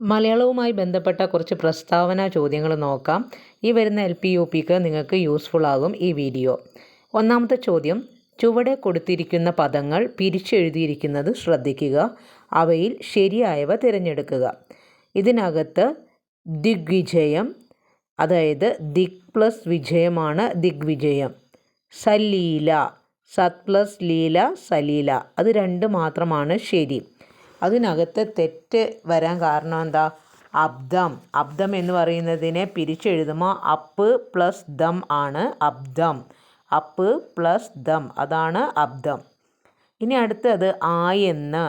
മലയാളവുമായി ബന്ധപ്പെട്ട കുറച്ച് പ്രസ്താവന ചോദ്യങ്ങൾ നോക്കാം. ഈ വരുന്ന LP-UPക്ക് നിങ്ങൾക്ക് യൂസ്ഫുൾ ആകും ഈ വീഡിയോ. ഒന്നാമത്തെ ചോദ്യം, ചുവടെ കൊടുത്തിരിക്കുന്ന പദങ്ങൾ പിരിച്ചെഴുതിയിരിക്കുന്നത് ശ്രദ്ധിക്കുക. അവയിൽ ശരിയായവ തിരഞ്ഞെടുക്കുക. ഇതിനകത്ത് ദിഗ്വിജയം, അതായത് ദിക് പ്ലസ് വിജയമാണ് ദിഗ്വിജയം. സലീല, സത് പ്ലസ് ലീല സലീല, അത് രണ്ട് മാത്രമാണ് ശരി. അതിനകത്ത് തെറ്റ് വരാൻ കാരണം എന്താ? അബ്ദം. അബ്ദം എന്ന് പറയുന്നതിനെ പിരിച്ചെഴുതുമ്പോൾ അപ്പ് പ്ലസ് ദം ആണ് അബ്ദം. അപ്പ് പ്ലസ് ദം, അതാണ് അബ്ദം. ഇനി അടുത്തത് ആയെന്ന്.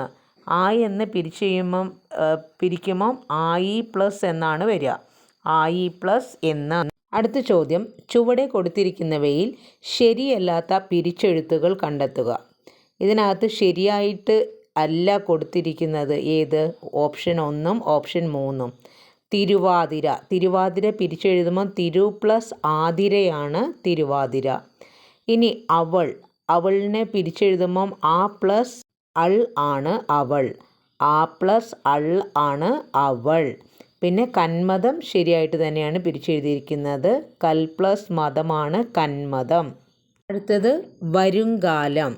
ആയെന്ന് പിരിക്കുമ്പം ആയി പ്ലസ് എന്നാണ് വരിക. ആയി പ്ലസ് എന്ന്. അടുത്ത ചോദ്യം, ചുവടെ കൊടുത്തിരിക്കുന്നവയിൽ ശരിയല്ലാത്ത പിരിച്ചെഴുത്തുകൾ കണ്ടെത്തുക. ഇതിനകത്ത് ശരിയായിട്ട് അല്ല കൊടുത്തിരിക്കുന്നത് ഏത്? ഓപ്ഷൻ 1ഉം ഓപ്ഷൻ 3ഉം. തിരുവാതിര. തിരുവാതിര പിരിച്ചെഴുതുമ്പോൾ തിരു പ്ലസ് ആതിരയാണ് തിരുവാതിര. ഇനി അവൾ. അവളിനെ പിരിച്ചെഴുതുമ്പം ആ പ്ലസ് അൾ ആണ് അവൾ. ആ പ്ലസ് അൾ ആണ് അവൾ. പിന്നെ കന്മദം ശരിയായിട്ട് തന്നെയാണ് പിരിച്ചെഴുതിയിരിക്കുന്നത്. കൽ പ്ലസ് മതമാണ് കന്മദം. അടുത്തത് വരുംകാലം.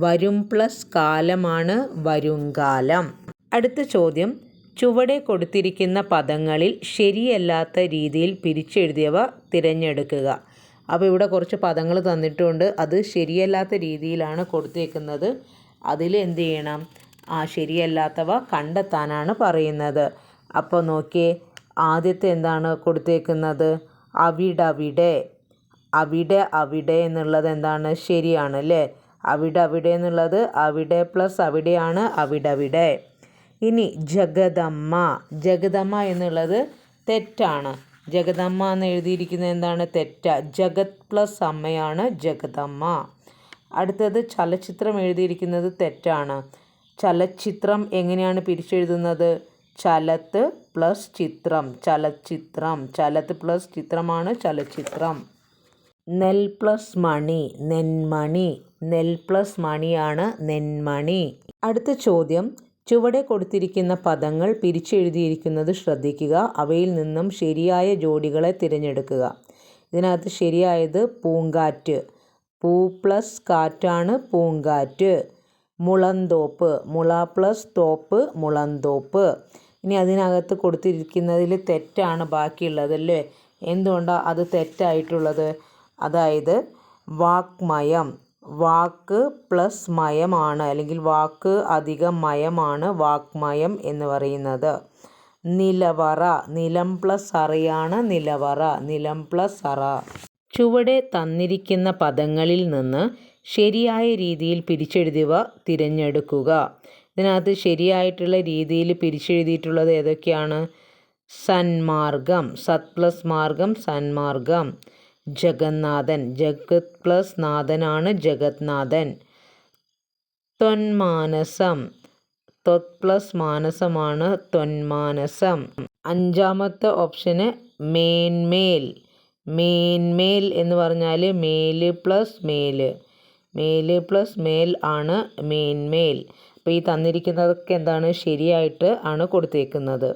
വരും പ്ലസ് കാലമാണ് വരുംകാലം. അടുത്ത ചോദ്യം, ചുവടെ കൊടുത്തിരിക്കുന്ന പദങ്ങളിൽ ശരിയല്ലാത്ത രീതിയിൽ പിരിച്ചെഴുതിയവ തിരഞ്ഞെടുക്കുക. അപ്പോൾ ഇവിടെ കുറച്ച് പദങ്ങൾ തന്നിട്ടുണ്ട്. അത് ശരിയല്ലാത്ത രീതിയിലാണ് കൊടുത്തേക്കുന്നത്. അതിൽ എന്ത് ചെയ്യണം? ശരിയല്ലാത്തവ കണ്ടെത്താനാണ് പറയുന്നത്. അപ്പോൾ നോക്കിയേ, ആദ്യത്തെ എന്താണ് കൊടുത്തേക്കുന്നത്? അവിടവിടെ. അവിടെ എന്നുള്ളത് എന്താണ്? ശരിയാണ് അല്ലേ? അവിടെ എന്നുള്ളത് അവിടെ പ്ലസ് അവിടെയാണ് അവിടവിടെ. ഇനി ജഗദമ്മ. ജഗദമ്മ എന്നുള്ളത് തെറ്റാണ്. ജഗദമ്മ എന്ന് എഴുതിയിരിക്കുന്നത് എന്താണ്? തെറ്റാ. ജഗത് പ്ലസ് അമ്മയാണ് ജഗദമ്മ. അടുത്തത് ചലച്ചിത്രം എഴുതിയിരിക്കുന്നത് തെറ്റാണ്. ചലച്ചിത്രം എങ്ങനെയാണ് പിരിച്ചെഴുതുന്നത്? ചലത്ത് പ്ലസ് ചിത്രം. ചലച്ചിത്രം. ചലത്ത് പ്ലസ് ചിത്രമാണ് ചലച്ചിത്രം. നെൽ പ്ലസ് മണി നെന്മണി. നെൽ പ്ലസ് മണിയാണ് നെന്മണി. അടുത്ത ചോദ്യം, ചുവടെ കൊടുത്തിരിക്കുന്ന പദങ്ങൾ പിരിച്ചെഴുതിയിരിക്കുന്നത് ശ്രദ്ധിക്കുക. അവയിൽ നിന്നും ശരിയായ ജോഡികളെ തിരഞ്ഞെടുക്കുക. ഇതിനകത്ത് ശരിയായത് പൂങ്കാറ്റ്. പൂ പ്ലസ് കാറ്റാണ് പൂങ്കാറ്റ്. മുളന്തോപ്പ്. മുള പ്ലസ് തോപ്പ് മുളന്തോപ്പ്. ഇനി അതിനകത്ത് കൊടുത്തിരിക്കുന്നതിൽ തെറ്റാണ് ബാക്കിയുള്ളതല്ലേ? എന്തുകൊണ്ടാണ് അത് തെറ്റായിട്ടുള്ളത്? അതായത് വാക്മയം. വാക്ക് പ്ലസ് മയമാണ്, അല്ലെങ്കിൽ വാക്ക് അധികം മയമാണ് വാക്മയം എന്ന് പറയുന്നത്. നിലവറ. നിലം പ്ലസ് അറയാണ് നിലവറ. നിലം പ്ലസ് അറ. ചുവടെ തന്നിരിക്കുന്ന പദങ്ങളിൽ നിന്ന് ശരിയായ രീതിയിൽ പിരിച്ചെഴുതിയവ തിരഞ്ഞെടുക്കുക. ഇതിനകത്ത് ശരിയായിട്ടുള്ള രീതിയിൽ പിരിച്ചെഴുതിയിട്ടുള്ളത് ഏതൊക്കെയാണ്? സന്മാർഗം. സത് പ്ലസ് മാർഗം സന്മാർഗം. ജഗന്നാഥൻ. ജഗത് പ്ലസ് നാഥനാണ് ജഗന്നാഥൻ. ത്വന്മാനസം. ത്വത് പ്ലസ് മാനസമാണ് ത്വന്മാനസം. അഞ്ചാമത്തെ ഓപ്ഷന് മേന്മേൽ. മേന്മേൽ എന്ന് പറഞ്ഞാൽ മേല് പ്ലസ് മേല്. മേല് പ്ലസ് മേൽ ആണ് മേന്മേൽ. അപ്പോൾ ഈ തന്നിരിക്കുന്നതൊക്കെ എന്താണ്? ശരിയായിട്ട് ആണ് കൊടുത്തേക്കുന്നത്.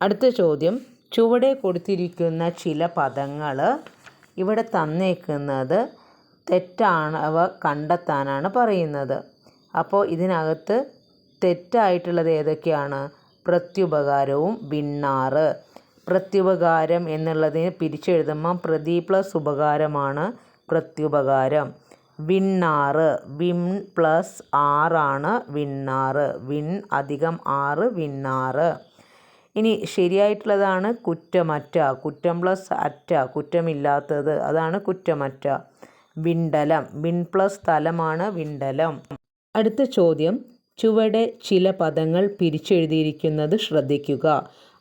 അടുത്ത ചോദ്യം, ചുവടെ കൊടുത്തിരിക്കുന്ന ചില പദങ്ങൾ ഇവിടെ തന്നേക്കുന്നത് തെറ്റാണവ കണ്ടെത്താനാണ് പറയുന്നത്. അപ്പോൾ ഇതിനകത്ത് തെറ്റായിട്ടുള്ളത് ഏതൊക്കെയാണ്? പ്രത്യുപകാരവും വിണ്ണാറ്. പ്രത്യുപകാരം എന്നുള്ളതിന് പിരിച്ചെഴുതുമ്പം പ്രതി പ്ലസ് ഉപകാരമാണ് പ്രത്യുപകാരം. വിണ്ണാറ്. വിൺ പ്ലസ് ആറാണ് വിണ്ണാറ്. വിൺ അധികം ആറ് വിണ്ണാറ്. ഇനി ശരിയായിട്ടുള്ളതാണ് കുറ്റമറ്റ. കുറ്റം പ്ലസ് അറ്റ, കുറ്റമില്ലാത്തത്, അതാണ് കുറ്റമറ്റ. വിണ്ടലം. വിൺ പ്ലസ് സ്ഥലമാണ് വിണ്ടലം. അടുത്ത ചോദ്യം, ചുവടെ ചില പദങ്ങൾ പിരിച്ചെഴുതിയിരിക്കുന്നത് ശ്രദ്ധിക്കുക.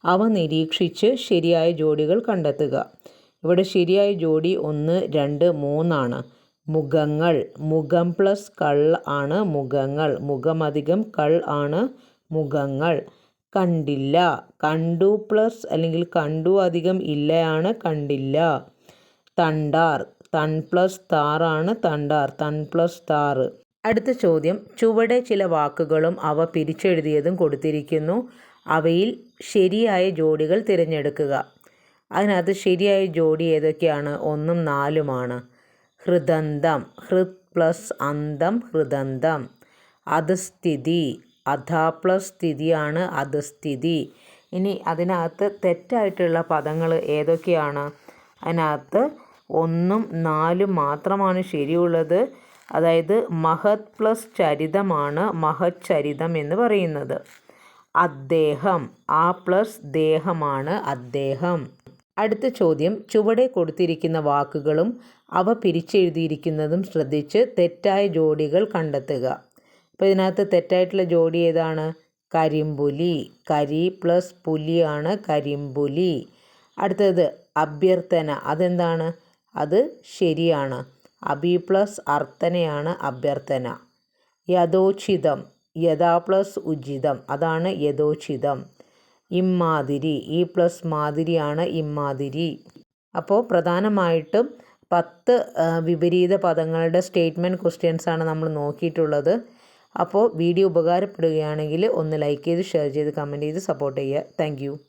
അവ നിരീക്ഷിച്ച് ശരിയായ ജോഡികൾ കണ്ടെത്തുക. ഇവിടെ ശരിയായ ജോഡി 1, 2, 3 ആണ്. മുഖങ്ങൾ. മുഖം പ്ലസ് കൾ ആണ് മുഖങ്ങൾ. മുഖം അധികം കൾ ആണ് മുഖങ്ങൾ. കണ്ടില്ല. കണ്ടു പ്ലസ് അല്ലെങ്കിൽ കണ്ടു അധികം ഇല്ലയാണ് കണ്ടില്ല. തണ്ടാർ. തൺ പ്ലസ് താറാണ് തണ്ടാർ. തൺ പ്ലസ് താറ്. അടുത്ത ചോദ്യം, ചുവടെ ചില വാക്കുകളും അവ പിരിച്ചെഴുതിയതും കൊടുത്തിരിക്കുന്നു. അവയിൽ ശരിയായ ജോഡികൾ തിരഞ്ഞെടുക്കുക. അതിനകത്ത് ശരിയായ ജോഡി ഏതൊക്കെയാണ്? 1ഉം 4ഉമാണ്. ഹൃദന്തം, ഹൃത് പ്ലസ് അന്തം ഹൃദന്തം. അധസ്ഥിതി, അധ പ്ലസ് സ്ഥിതിയാണ് അധസ്ഥിതി. ഇനി അതിനകത്ത് തെറ്റായിട്ടുള്ള പദങ്ങൾ ഏതൊക്കെയാണ്? അതിനകത്ത് 1ഉം 4ഉം മാത്രമാണ് ശരിയുള്ളത്. അതായത് മഹത് പ്ലസ് ചരിതമാണ് മഹച്ചരിതം എന്ന് പറയുന്നത്. അദ്ദേഹം, ആ പ്ലസ് ദേഹമാണ് അദ്ദേഹം. അടുത്ത ചോദ്യം, ചുവടെ കൊടുത്തിരിക്കുന്ന വാക്കുകളും അവ പിരിച്ചെഴുതിയിരിക്കുന്നതും ശ്രദ്ധിച്ച് തെറ്റായ ജോഡികൾ കണ്ടെത്തുക. അപ്പോൾ ഇതിനകത്ത് തെറ്റായിട്ടുള്ള ജോഡി ഏതാണ്? കരിമ്പുലി, കരി പ്ലസ് പുലിയാണ് കരിമ്പുലി. അടുത്തത് അഭ്യർത്ഥന, അതെന്താണ്? അത് ശരിയാണ്. അഭി പ്ലസ് അർത്ഥനയാണ് അഭ്യർത്ഥന. യഥോചിതം, യഥാ പ്ലസ് ഉചിതം, അതാണ് യഥോചിതം. ഇമ്മാതിരി, ഈ പ്ലസ് മാതിരിയാണ് ഇമ്മാതിരി. അപ്പോൾ പ്രധാനമായിട്ടും 10 വിപരീത പദങ്ങളുടെ സ്റ്റേറ്റ്മെൻറ്റ് ക്വസ്റ്റ്യൻസാണ് നമ്മൾ നോക്കിയിട്ടുള്ളത്. അപ്പോൾ വീഡിയോ ഉപകാരപ്പെടുകയാണെങ്കിൽ ഒന്ന് ലൈക്ക് ചെയ്ത് ഷെയർ ചെയ്ത് കമൻറ്റ് ചെയ്ത് സപ്പോർട്ട് ചെയ്യുക. താങ്ക്